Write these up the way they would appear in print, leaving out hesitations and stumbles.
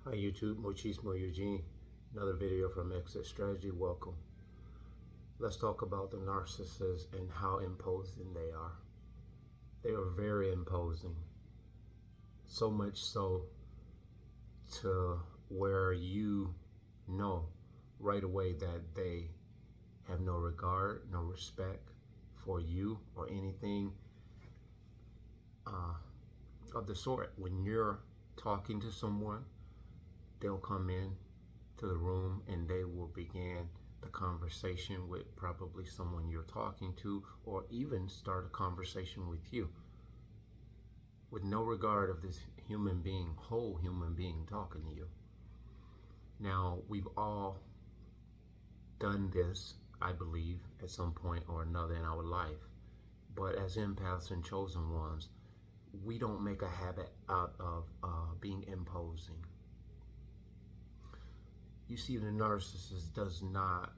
Hi YouTube, Mochismo Eugene. Another video from Exit Strategy. Welcome. Let's talk about the narcissists and how imposing they are. They are very imposing. So much so to where you know right away that they have no regard, no respect for you or anything of the sort. When you're talking to someone, they'll come in to the room and they will begin the conversation with probably someone you're talking to, or even start a conversation with you with no regard of this whole human being talking to you. Now, we've all done this, I believe, at some point or another in our life. But as empaths and chosen ones, we don't make a habit out of being imposing. You see, the narcissist does not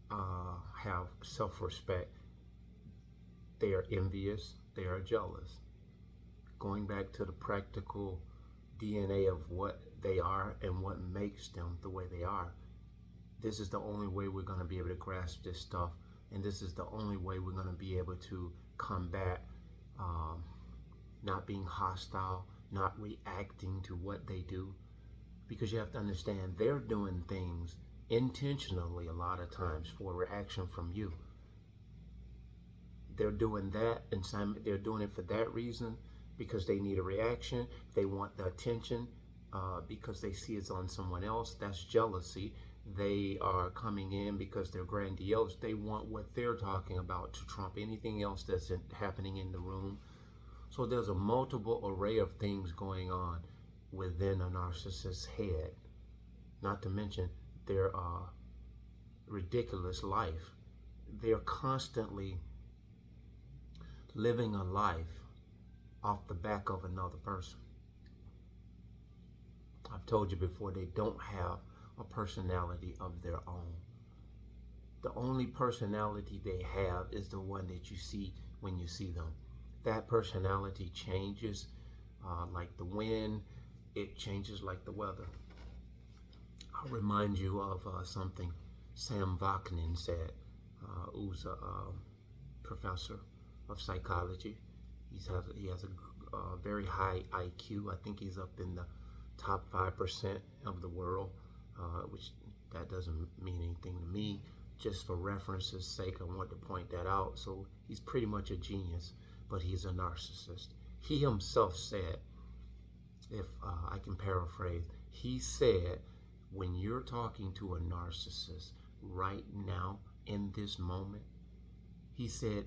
have self-respect. They are envious. They are jealous. Going back to the practical DNA of what they are and what makes them the way they are, this is the only way we're going to be able to grasp this stuff, and this is the only way we're going to be able to combat not being hostile, not reacting to what they do. Because you have to understand, they're doing things intentionally a lot of times for a reaction from you. They're doing that, and they're doing it for that reason, because they need a reaction. They want the attention because they see it's on someone else. That's jealousy. They are coming in because they're grandiose. They want what they're talking about to trump anything else that's happening in the room. So there's a multiple array of things going on within a narcissist's head, not to mention their ridiculous life. They're constantly living a life off the back of another person. I've told you before, they don't have a personality of their own. The only personality they have is the one that you see when you see them. That personality changes like the wind. It changes like the weather. I'll remind you of something Sam Vaknin said, who's a professor of psychology. He has a very high IQ. I think he's up in the top 5% of the world, which that doesn't mean anything to me. Just for reference's sake, I want to point that out. So he's pretty much a genius, but he's a narcissist. He himself said, if I can paraphrase, he said, when you're talking to a narcissist right now in this moment, he said,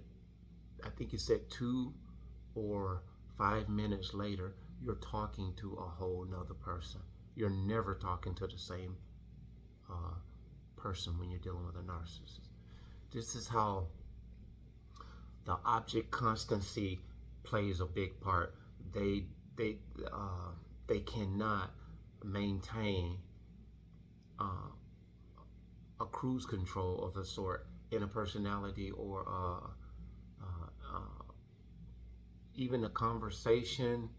I think he said 2 or 5 minutes later, you're talking to a whole nother person. You're never talking to the same person when you're dealing with a narcissist. This is how the object constancy plays a big part. They cannot maintain a cruise control of a sort in a personality or even a conversation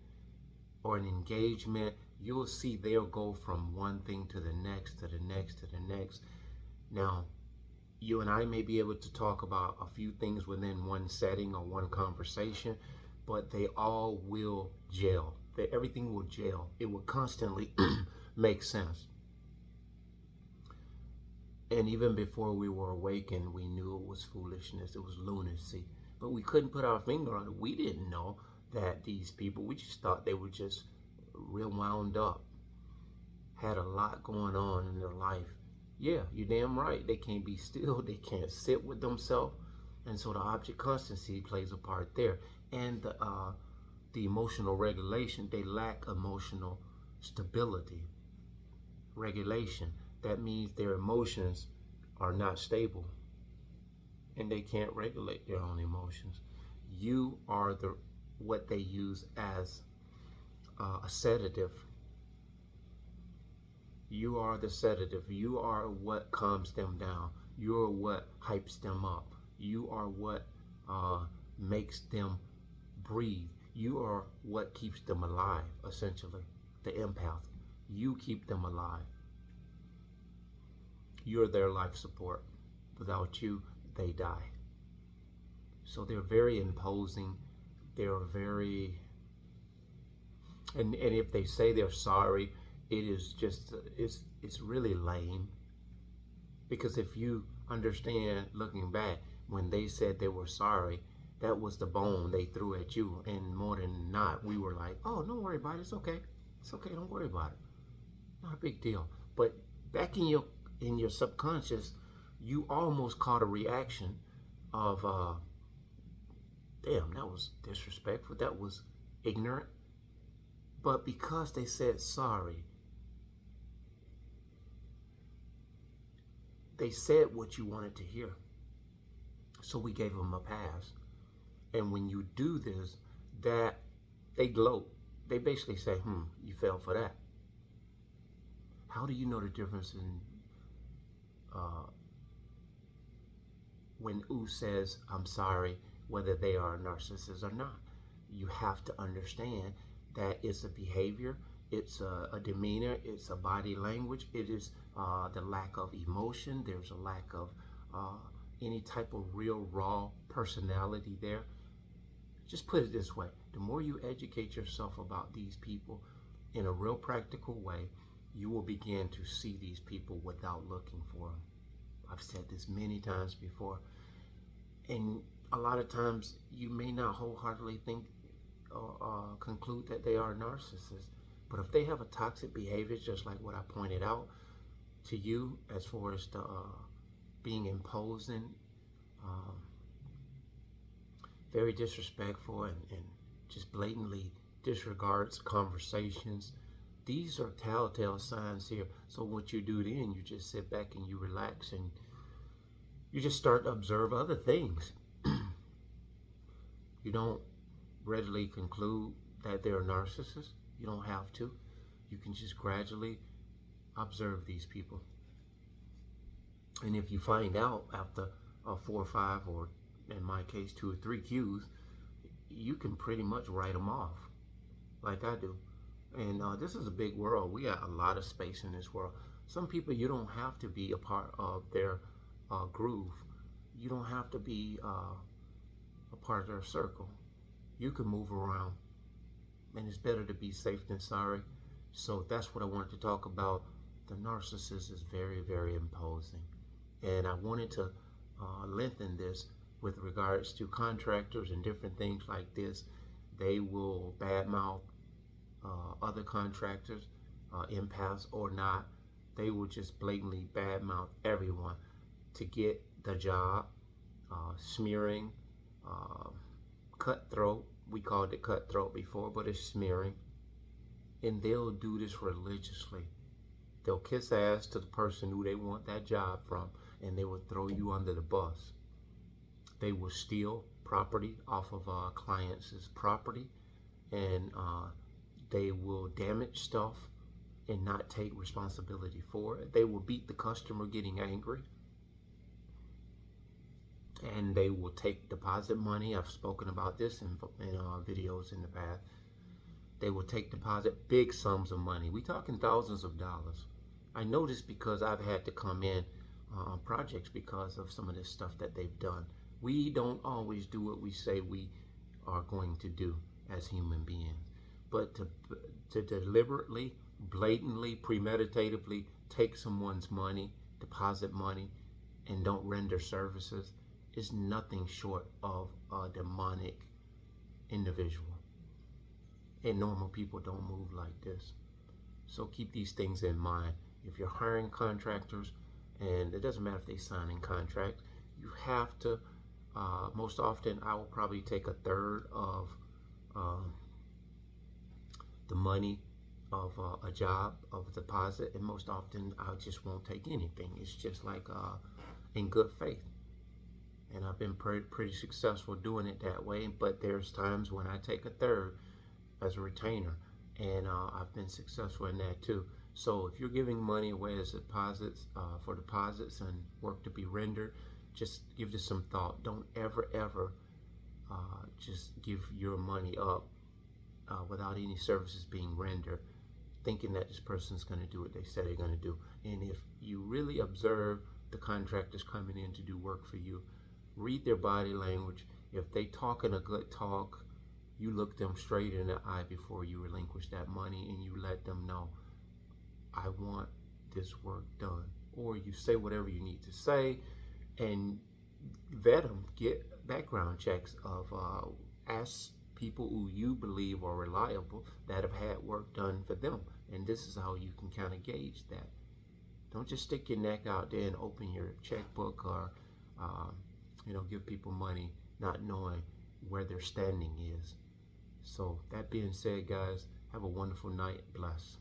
or an engagement. You'll see they'll go from one thing to the next, to the next, to the next. Now, you and I may be able to talk about a few things within one setting or one conversation, but they all will gel. Everything will gel. It will constantly make sense. And even before we were awakened, we knew it was foolishness. It was lunacy. But we couldn't put our finger on it. We didn't know that these people, we just thought they were just real wound up, had a lot going on in their life. Yeah, you're damn right. They can't be still. They can't sit with themselves. And so the object constancy plays a part there. And the emotional regulation, they lack emotional stability, regulation. That means their emotions are not stable and they can't regulate their own emotions. You are what they use as a sedative. You are the sedative. You are what calms them down. You are what hypes them up. You are what makes them breathe. You are what keeps them alive, essentially, the empath. You keep them alive. You're their life support. Without you, they die. So they're very imposing. They're very, and if they say they're sorry, it is just, it's really lame. Because if you understand, looking back, when they said they were sorry, that was the bone they threw at you. And more than not, we were like, oh, don't worry about it. It's okay. It's okay. Don't worry about it. Not a big deal. But back in your subconscious, you almost caught a reaction of, damn, that was disrespectful. That was ignorant. But because they said sorry, they said what you wanted to hear. So we gave them a pass. And when you do this, that they gloat. They basically say, you fell for that. How do you know the difference in when U says, I'm sorry, whether they are a narcissist or not? You have to understand that it's a behavior, it's a demeanor, it's a body language, it is the lack of emotion, there's a lack of any type of real raw personality there. Just put it this way, the more you educate yourself about these people in a real practical way, you will begin to see these people without looking for them. I've said this many times before, and a lot of times you may not wholeheartedly think or conclude that they are narcissists, but if they have a toxic behavior, just like what I pointed out to you as far as the being imposing, very disrespectful, and just blatantly disregards conversations, these are telltale signs here. So what you do then, you just sit back and you relax and you just start to observe other things. You don't readily conclude that they're narcissists. You don't have to. You can just gradually observe these people. And if you find out after 4 or 5, or in my case 2 or 3 cues, you can pretty much write them off like I do. And this is a big world. We got a lot of space in this world. Some people, you don't have to be a part of their groove. You don't have to be a part of their circle. You can move around, and it's better to be safe than sorry. So that's what I wanted to talk about. The narcissist is very, very imposing, and I wanted to lengthen this with regards to contractors and different things like this. They will badmouth other contractors, empaths or not. They will just blatantly badmouth everyone to get the job. Smearing, cutthroat. We called it cutthroat before, but it's smearing. And they'll do this religiously. They'll kiss ass to the person who they want that job from, and they will throw you under the bus. They will steal property off of clients' property, and they will damage stuff and not take responsibility for it. They will beat the customer getting angry. And they will take deposit money. I've spoken about this in videos in the past. They will take deposit big sums of money. We're talking thousands of dollars. I know this because I've had to come in on projects because of some of this stuff that they've done. We don't always do what we say we are going to do as human beings. But to deliberately, blatantly, premeditatively take someone's money, deposit money, and don't render services is nothing short of a demonic individual. And normal people don't move like this. So keep these things in mind. If you're hiring contractors, and it doesn't matter if they sign in contract, you have to, most often I will probably take 1/3 of the money of a job, of a deposit, and most often I just won't take anything. It's just like in good faith. And I've been pretty successful doing it that way, but there's times when I take 1/3 as a retainer, and I've been successful in that too. So if you're giving money away as deposits, for deposits and work to be rendered, just give this some thought. Don't ever just give your money up without any services being rendered. thinking that this person's going to do what they said they're going to do. And if you really observe the contractors coming in to do work for you, read their body language. If they talking a good talk, you look them straight in the eye before you relinquish that money, and you let them know, I want this work done. Or you say whatever you need to say, and vet them, get background checks of ask people who you believe are reliable that have had work done for them. And this is how you can kind of gauge that. Don't just stick your neck out there and open your checkbook, or give people money not knowing where their standing is. So that being said, guys, have a wonderful night. Bless.